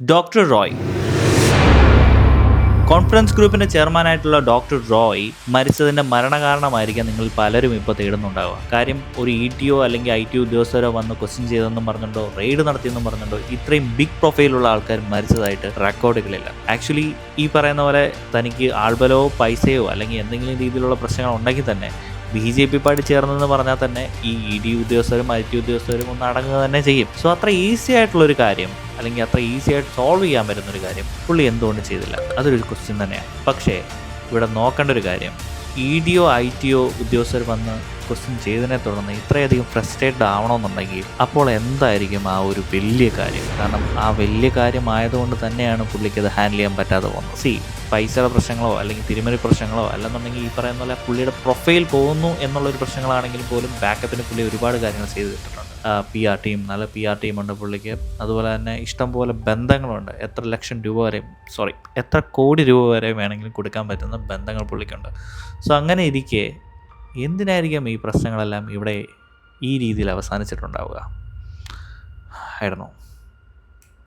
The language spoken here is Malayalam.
ഡോക്ടർ റോയ്. കോൺഫറൻസ് ഗ്രൂപ്പിൻ്റെ ചെയർമാനായിട്ടുള്ള ഡോക്ടർ റോയ് മരിച്ചതിൻ്റെ മരണകാരണമായിരിക്കാം നിങ്ങൾ പലരും ഇപ്പോൾ തേടുന്നുണ്ടാവുക. കാര്യം ഒരു ETO അല്ലെങ്കിൽ IT ഉദ്യോഗസ്ഥരോ വന്ന് ക്വസ്റ്റ്യൻ ചെയ്തെന്നും പറഞ്ഞിട്ടുണ്ടോ, റെയ്ഡ് നടത്തിയെന്നും പറഞ്ഞിട്ടുണ്ടോ ഇത്രയും ബിഗ് പ്രൊഫൈലുള്ള ആൾക്കാർ മരിച്ചതായിട്ട് റെക്കോർഡുകളില്ല. ആക്ച്വലി ഈ പറയുന്ന പോലെ തനിക്ക് ആൾബലമോ പൈസയോ അല്ലെങ്കിൽ എന്തെങ്കിലും രീതിയിലുള്ള പ്രശ്നങ്ങൾ ഉണ്ടെങ്കിൽ തന്നെ BJP പാർട്ടി ചേർന്നെന്ന് പറഞ്ഞാൽ തന്നെ ഈ ED ഉദ്യോഗസ്ഥരും IT ഉദ്യോഗസ്ഥരും ഒന്ന് അടങ്ങുക തന്നെ ചെയ്യും. സോ അത്ര ഈസി ആയിട്ടുള്ളൊരു കാര്യം അല്ലെങ്കിൽ അത്ര ഈസി ആയിട്ട് സോൾവ് ചെയ്യാൻ പറ്റുന്നൊരു കാര്യം പുള്ളി എന്തുകൊണ്ട് ചെയ്തില്ല? അതൊരു ക്വസ്റ്റ്യൻ തന്നെയാണ്. പക്ഷേ ഇവിടെ നോക്കേണ്ട ഒരു കാര്യം, EDO ITO ഉദ്യോഗസ്ഥർ വന്ന് ക്വസ്റ്റ്യൻ ചെയ്തതിനെ തുടർന്ന് ഇത്രയധികം ഫ്രസ്ട്രേറ്റഡ് ആവണമെന്നുണ്ടെങ്കിൽ അപ്പോൾ എന്തായിരിക്കും ആ ഒരു വലിയ കാര്യം? കാരണം ആ വലിയ കാര്യമായതുകൊണ്ട് തന്നെയാണ് പുള്ളിക്ക് അത് ഹാൻഡിൽ ചെയ്യാൻ പറ്റാതെ പോകുന്നത്. പൈസയുടെ പ്രശ്നങ്ങളോ അല്ലെങ്കിൽ തിരിമറി പ്രശ്നങ്ങളോ അല്ലെന്നുണ്ടെങ്കിൽ ഈ പറയുന്ന പോലെ പുള്ളിയുടെ പ്രൊഫൈൽ പോകുന്നു എന്നുള്ളൊരു പ്രശ്നങ്ങളാണെങ്കിൽ പോലും ബാക്കപ്പിന് പുള്ളി ഒരുപാട് കാര്യങ്ങൾ ചെയ്തിട്ടുണ്ട്. PR ടീം, നല്ല PR ടീമുണ്ട് പുള്ളിക്ക്. അതുപോലെ തന്നെ ഇഷ്ടംപോലെ ബന്ധങ്ങളുണ്ട്. എത്ര കോടി രൂപ വരെ വേണമെങ്കിലും കൊടുക്കാൻ പറ്റുന്ന ബന്ധങ്ങൾ പുള്ളിക്കുണ്ട്. സോ അങ്ങനെ ഇരിക്കെ എന്തിനായിരിക്കും ഈ പ്രശ്നങ്ങളെല്ലാം ഇവിടെ ഈ രീതിയിൽ അവസാനിച്ചിട്ടുണ്ടാവുക? ആയിരുന്നു.